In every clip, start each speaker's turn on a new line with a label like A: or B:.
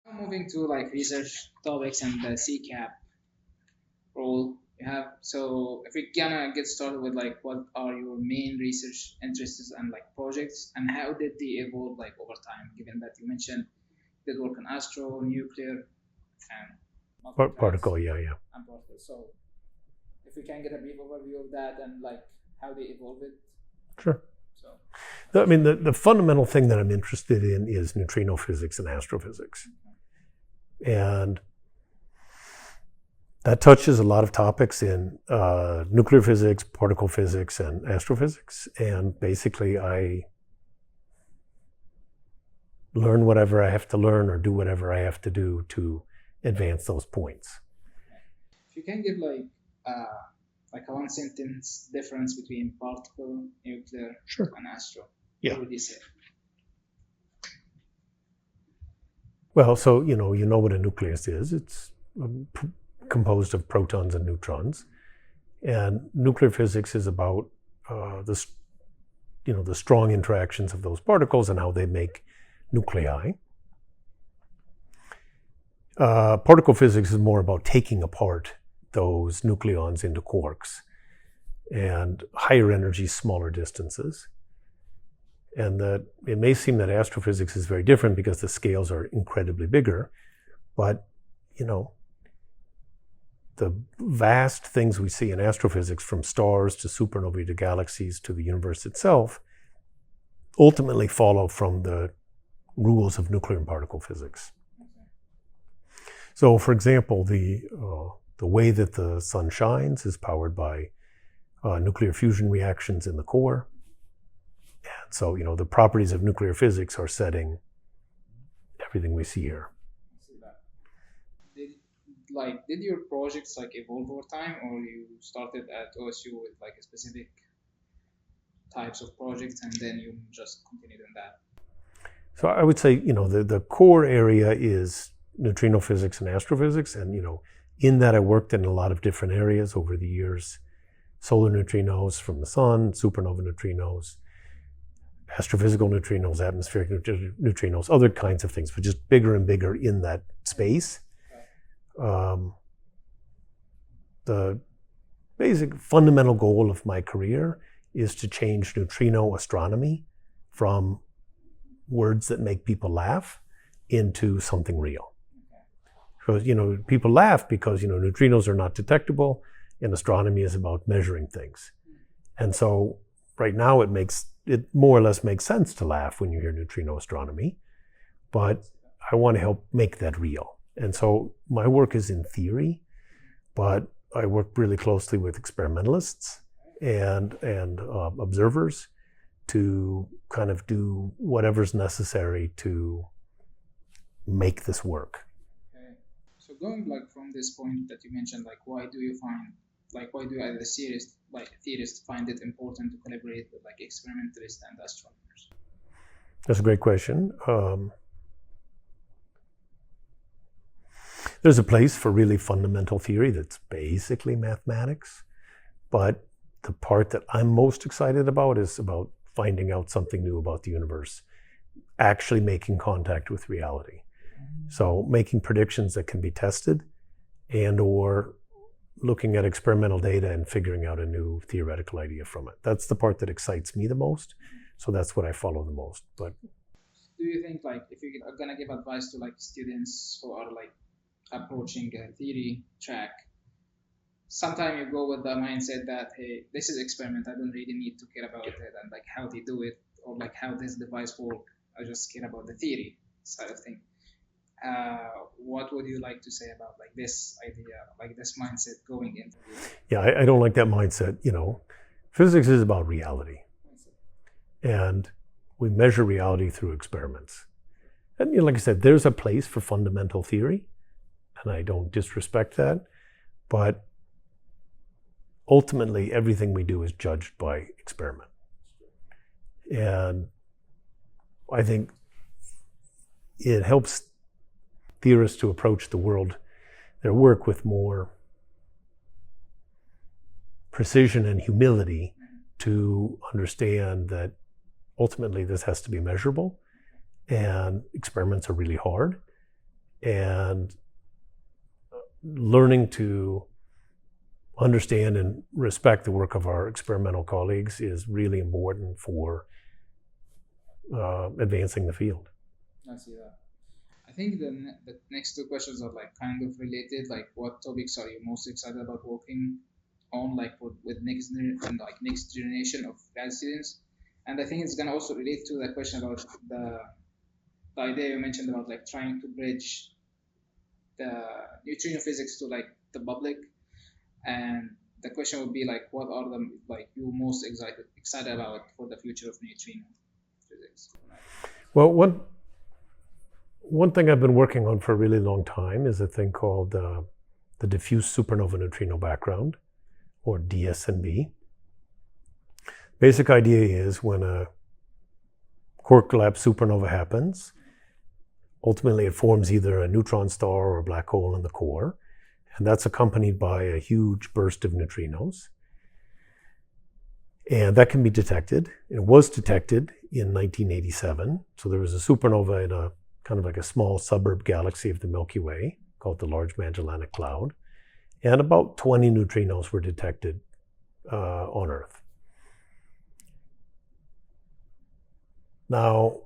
A: Now moving to like research topics and the CCAP role you have. So if we're gonna get started with like what are your main research interests and like projects and how did they evolve like over time, given that you mentioned you did work on astro, nuclear, and multi-tracks
B: Particle, yeah, yeah.
A: and particles. So if we can get a brief overview of that and like how they evolved it.
B: Sure.
A: So
B: I mean, the fundamental thing that I'm interested in is neutrino physics and astrophysics. And that touches a lot of topics in nuclear physics, particle physics, and astrophysics. And basically, I learn whatever I have to learn or do whatever I have to do to advance those points.
A: if you can give like a one sentence difference between particle, nuclear,
B: Sure.
A: and astro,
B: Yeah.
A: what would you say?
B: Well, so you know what a nucleus is. It's composed of protons and neutrons, and nuclear physics is about the strong interactions of those particles and how they make nuclei. Particle physics is more about taking apart those nucleons into quarks and higher energy, smaller distances. And that it may seem that astrophysics is very different because the scales are incredibly bigger, but the vast things we see in astrophysics, from stars to supernovae to galaxies to the universe itself, ultimately follow from the rules of nuclear and particle physics. So, for example, the way that the sun shines is powered by nuclear fusion reactions in the core. And so, the properties of nuclear physics are setting everything we see here.
A: Did your projects like evolve over time, or you started at OSU with like a specific types of projects and then you just continued in that?
B: So I would say, the core area is neutrino physics and astrophysics. And, in that I worked in a lot of different areas over the years. Solar neutrinos from the sun, supernova neutrinos, astrophysical neutrinos, atmospheric neutrinos, other kinds of things, but just bigger and bigger in that space. The basic fundamental goal of my career is to change neutrino astronomy from words that make people laugh into something real. Because, people laugh because, neutrinos are not detectable and astronomy is about measuring things. And so right now it more or less makes sense to laugh when you hear neutrino astronomy, but I want to help make that real. And so my work is in theory, but I work really closely with experimentalists and observers to kind of do whatever's necessary to make this work.
A: Okay. So going like from this point that you mentioned, like why do you as a theorist find it important to collaborate with like experimentalists and astronomers?
B: That's a great question. There's a place for really fundamental theory that's basically mathematics, but the part that I'm most excited about is about finding out something new about the universe, actually making contact with reality. So making predictions that can be tested and or looking at experimental data and figuring out a new theoretical idea from it. That's the part that excites me the most. So that's what I follow the most. But
A: do you think like if you're gonna give advice to like students who are like approaching a theory track, sometimes you go with the mindset that, hey, this is experiment, I don't really need to care about it and like how they do it or like how this device work, I just care about the theory side of things. What would you like to say about like this idea, like this mindset going into it?
B: Yeah, I don't like that mindset. Physics is about reality, and we measure reality through experiments. And like I said, there's a place for fundamental theory, and I don't disrespect that, but ultimately everything we do is judged by experiment. And I think it helps theorists to approach their work with more precision and humility to understand that ultimately this has to be measurable and experiments are really hard. And learning to understand and respect the work of our experimental colleagues is really important for advancing the field.
A: I see that. I think the next two questions are like kind of related. Like, what topics are you most excited about working on, like with next generation of grad students? And I think it's gonna also relate to the question about the idea you mentioned about like trying to bridge the neutrino physics to like the public. And the question would be like, what are the like you most excited about for the future of neutrino physics?
B: Well, one thing I've been working on for a really long time is a thing called the diffuse supernova neutrino background, or DSNB. Basic idea is when a quark collapse supernova happens, ultimately it forms either a neutron star or a black hole in the core, and that's accompanied by a huge burst of neutrinos. And that can be detected. It was detected in 1987. So there was a supernova in a kind of like a small suburb galaxy of the Milky Way called the Large Magellanic Cloud. And about 20 neutrinos were detected on Earth. Now,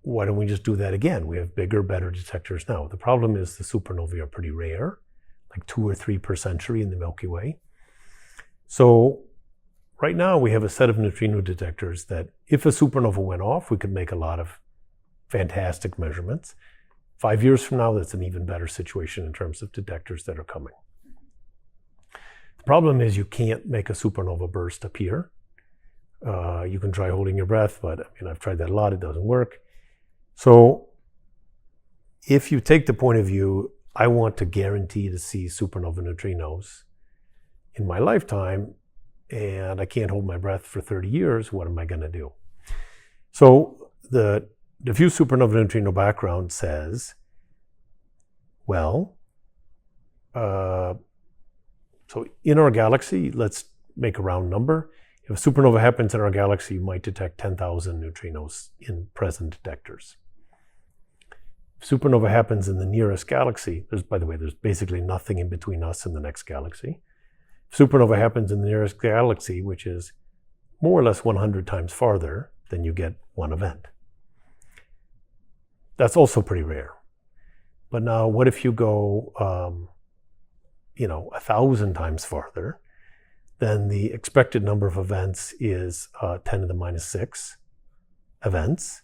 B: why don't we just do that again? We have bigger, better detectors now. The problem is the supernovae are pretty rare, like 2 or 3 per century in the Milky Way. So right now we have a set of neutrino detectors that if a supernova went off, we could make a lot of fantastic measurements. 5 years from now, that's an even better situation in terms of detectors that are coming. The problem is you can't make a supernova burst appear. You can try holding your breath, but I mean, I've tried that a lot, it doesn't work. So if you take the point of view, I want to guarantee to see supernova neutrinos in my lifetime, and I can't hold my breath for 30 years, what am I going to do? So the diffuse supernova neutrino background says, well, so in our galaxy, let's make a round number. If a supernova happens in our galaxy, you might detect 10,000 neutrinos in present detectors. If supernova happens in the nearest galaxy, by the way, there's basically nothing in between us and the next galaxy. If supernova happens in the nearest galaxy, which is more or less 100 times farther, then you get one event. That's also pretty rare. But now, what if you go, 1,000 times farther? Then the expected number of events is 10 to the minus 6 events.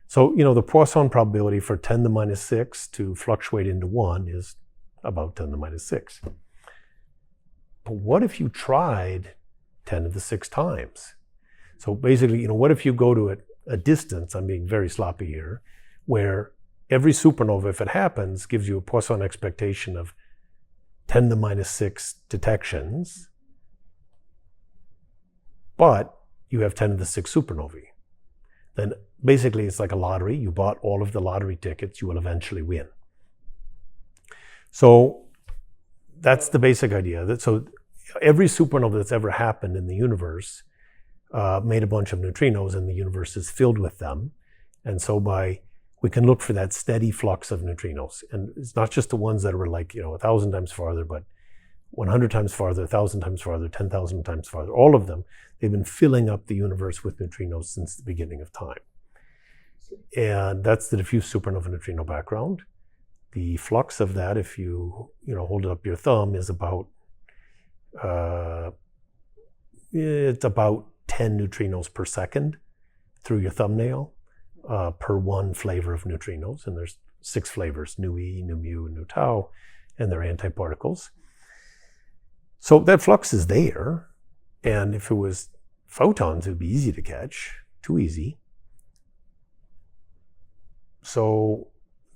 B: So, the Poisson probability for 10 to the minus 6 to fluctuate into 1 is about 10 to the minus 6. But what if you tried 10 to the 6 times? So basically, what if you go to a distance, I'm being very sloppy here, where every supernova, if it happens, gives you a Poisson expectation of 10 to the minus 6 detections, but you have 10 to the 6 supernovae. Then basically it's like a lottery. You bought all of the lottery tickets, you will eventually win. So that's the basic idea. So every supernova that's ever happened in the universe made a bunch of neutrinos, and the universe is filled with them. And so we can look for that steady flux of neutrinos. And it's not just the ones that were like, 1,000 times farther, but 100 times farther, 1,000 times farther, 10,000 times farther, all of them. They've been filling up the universe with neutrinos since the beginning of time. And that's the diffuse supernova neutrino background. The flux of that, if you hold it up your thumb, is about it's about 10 neutrinos per second through your thumbnail per one flavor of neutrinos. And there's 6 flavors: nu e, nu mu, and nu tau, and they're antiparticles. So that flux is there. And if it was photons, it would be easy to catch, too easy. So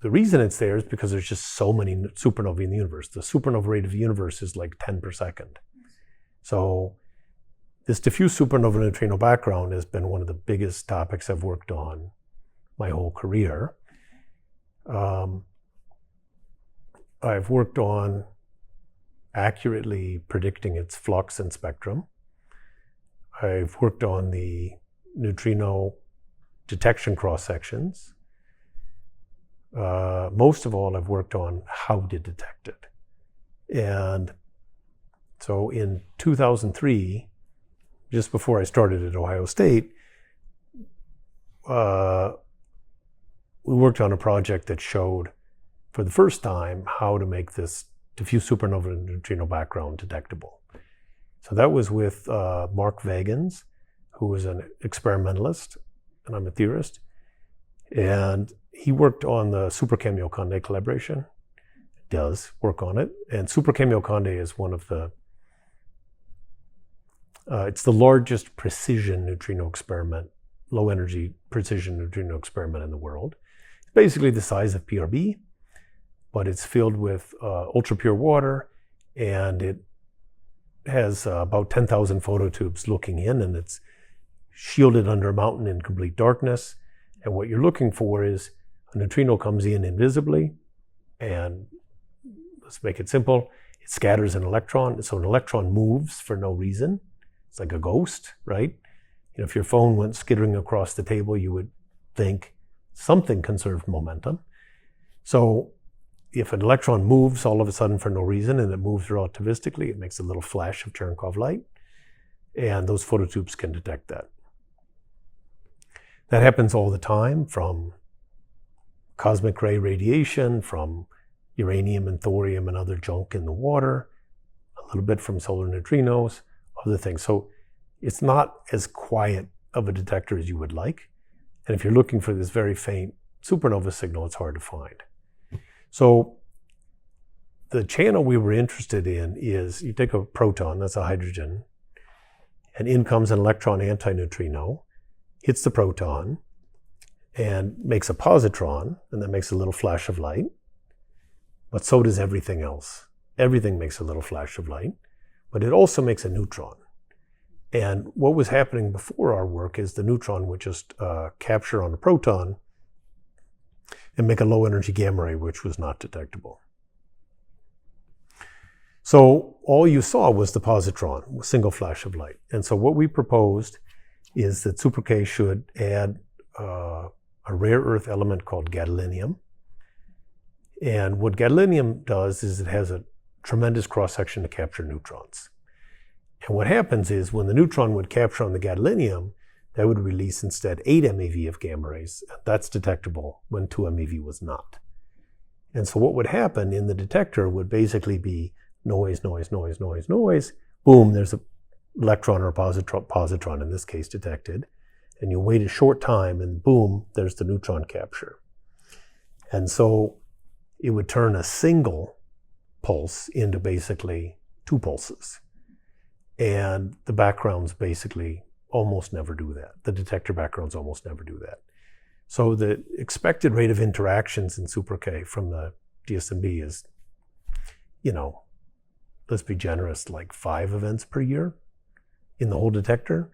B: the reason it's there is because there's just so many supernovae in the universe. The supernova rate of the universe is like 10 per second. So this diffuse supernova neutrino background has been one of the biggest topics I've worked on my whole career. I've worked on accurately predicting its flux and spectrum. I've worked on the neutrino detection cross-sections. most of all, I've worked on how to detect it. And so in 2003, just before I started at Ohio State, we worked on a project that showed for the first time how to make this diffuse supernova neutrino background detectable. So that was with Mark Vagans, who was an experimentalist, and I'm a theorist. And he worked on the Super Kamiokande collaboration, does work on it. And Super Kamiokande is one of the, it's the largest precision neutrino experiment, low energy precision neutrino experiment in the world. It's basically the size of PRB, but it's filled with ultra pure water, and it has about 10,000 phototubes looking in, and it's shielded under a mountain in complete darkness. And what you're looking for is a neutrino comes in invisibly, and let's make it simple, it scatters an electron. So an electron moves for no reason. It's like a ghost, right? You know, if your phone went skittering across the table, you would think something conserved momentum. So if an electron moves all of a sudden for no reason, and it moves relativistically, it makes a little flash of Cherenkov light, and those phototubes can detect that. That happens all the time, from cosmic ray radiation, from uranium and thorium and other junk in the water, a little bit from solar neutrinos, other things. So it's not as quiet of a detector as you would like. And if you're looking for this very faint supernova signal, it's hard to find. So the channel we were interested in is, you take a proton, that's a hydrogen, and in comes an electron antineutrino, hits the proton, and makes a positron, and that makes a little flash of light. But so does everything else. Everything makes a little flash of light, but it also makes a neutron. And what was happening before our work is the neutron would just capture on a proton and make a low energy gamma ray, which was not detectable. So all you saw was the positron, a single flash of light. And so what we proposed is that Super K should add a rare earth element called gadolinium. And what gadolinium does is it has a tremendous cross-section to capture neutrons. And what happens is when the neutron would capture on the gadolinium, that would release instead 8 MeV of gamma rays. That's detectable when 2 MeV was not. And so what would happen in the detector would basically be noise, noise, noise, noise, noise. Boom, there's an electron or a positron in this case detected. And you wait a short time and boom, there's the neutron capture. And so it would turn a single pulse into basically 2 pulses. And the backgrounds basically almost never do that. The detector backgrounds almost never do that. So the expected rate of interactions in Super K from the DSMB is, you know, let's be generous, like 5 events per year in the whole detector.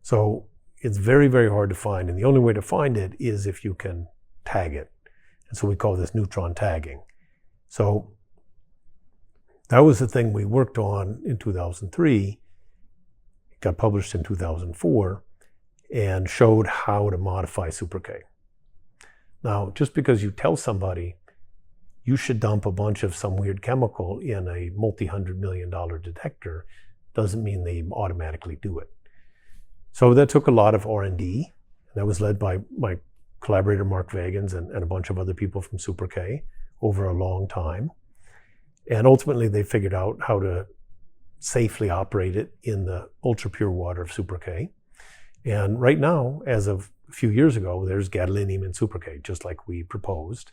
B: So it's very, very hard to find. And the only way to find it is if you can tag it. And so we call this neutron tagging. So that was the thing we worked on in 2003. It got published in 2004 and showed how to modify Super K. Now, just because you tell somebody you should dump a bunch of some weird chemical in a multi-$100-million detector doesn't mean they automatically do it. So that took a lot of R&D. That was led by my collaborator Mark Vagans and a bunch of other people from Super K over a long time. And ultimately they figured out how to safely operate it in the ultra pure water of Super K. And right now, as of a few years ago, there's gadolinium in Super K, just like we proposed.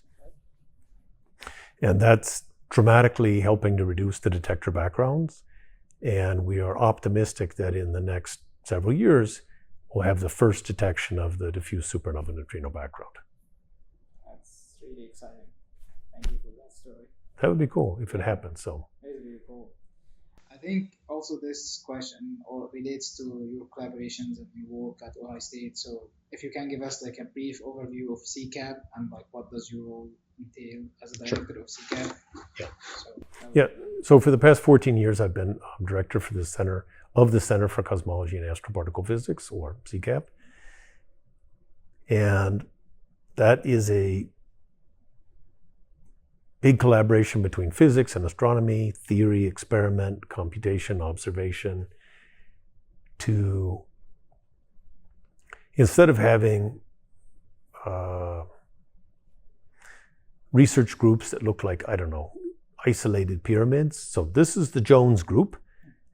B: And that's dramatically helping to reduce the detector backgrounds. And we are optimistic that in the next several years, we'll have the first detection of the diffuse supernova neutrino background.
A: That's really exciting. Thank you for that story.
B: That would be cool if it happens. So
A: It's really cool. I think also this question relates to your collaborations and your work at Ohio State. So if you can give us like a brief overview of CCAP and like what does your role entail as a director of CCAP?
B: Yeah. So for the past 14 years, I've been director for the Center for Cosmology and Astroparticle Physics, or CCAP. And that is a big collaboration between physics and astronomy, theory, experiment, computation, observation, to instead of having research groups that look like, I don't know, isolated pyramids. So this is the Jones group,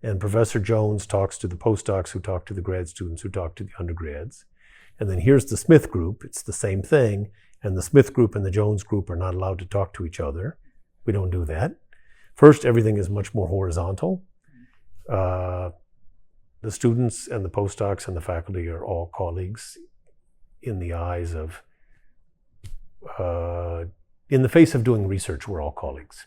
B: and Professor Jones talks to the postdocs who talk to the grad students who talk to the undergrads. And then here's the Smith group. It's the same thing. And the Smith group and the Jones group are not allowed to talk to each other. We don't do that. First, everything is much more horizontal. The students and the postdocs and the faculty are all colleagues in the eyes of, in the face of doing research, we're all colleagues.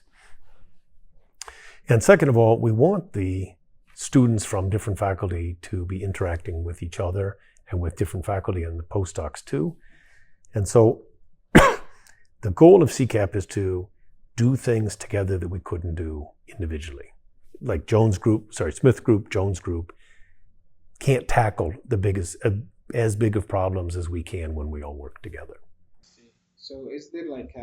B: And second of all, we want the students from different faculty to be interacting with each other and with different faculty and the postdocs too. And so the goal of CCAP is to do things together that we couldn't do individually. Like Smith group, Jones group can't tackle the biggest, as big of problems as we can when we all work together.
A: So is there like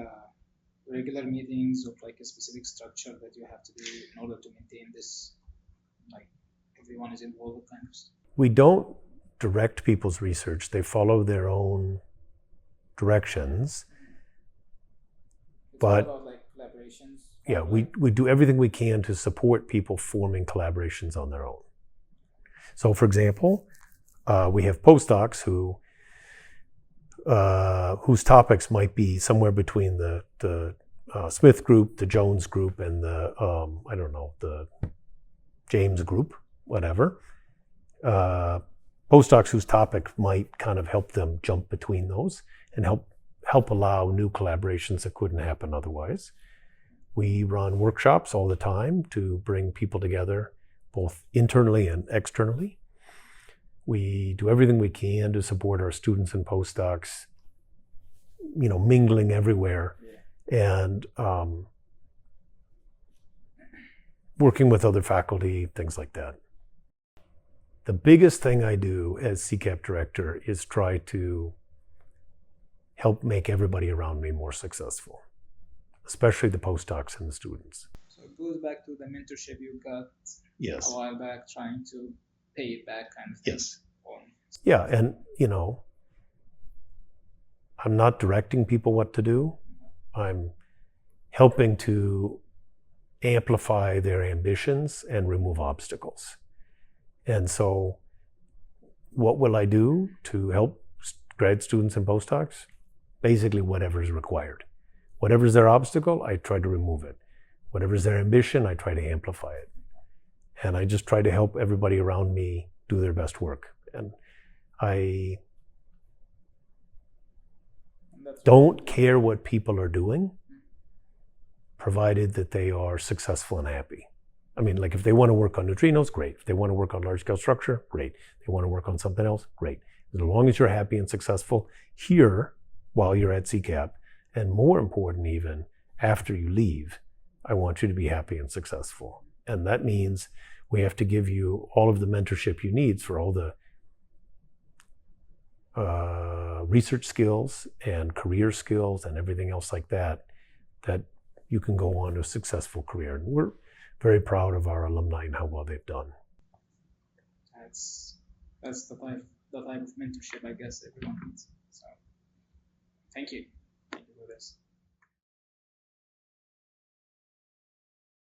A: regular meetings of like a specific structure that you have to do in order to maintain this, like everyone is involved kind of stuff?
B: We don't direct people's research. They follow their own directions.
A: It's
B: But
A: all about like collaborations.
B: yeah, we do everything we can to support people forming collaborations on their own. So for example, we have postdocs whose topics might be somewhere between the Smith group, the Jones group, and the James group, whatever. Postdocs whose topic might kind of help them jump between those and help allow new collaborations that couldn't happen otherwise. We run workshops all the time to bring people together, both internally and externally. We do everything we can to support our students and postdocs, mingling everywhere, and working with other faculty, things like that. The biggest thing I do as CCAP director is try to help make everybody around me more successful, especially the postdocs and the students.
A: So it goes back to the mentorship you got
B: Yes.
A: a while back, trying to pay it back kind of thing.
B: Yes. Yeah, and I'm not directing people what to do. I'm helping to amplify their ambitions and remove obstacles. And so what will I do to help grad students and postdocs? Basically whatever is required. Whatever is their obstacle, I try to remove it. Whatever is their ambition, I try to amplify it. And I just try to help everybody around me do their best work. And I don't care what people are doing, provided that they are successful and happy. I mean, like if they want to work on neutrinos, great. If they want to work on large-scale structure, great. If they want to work on something else, great. As long as you're happy and successful here while you're at CCAP, and more important even, after you leave, I want you to be happy and successful. And that means we have to give you all of the mentorship you need for all the research skills and career skills and everything else like that you can go on to a successful career. And we're very proud of our alumni and how well they've done.
A: That's the type of mentorship I guess everyone needs. So thank you for this.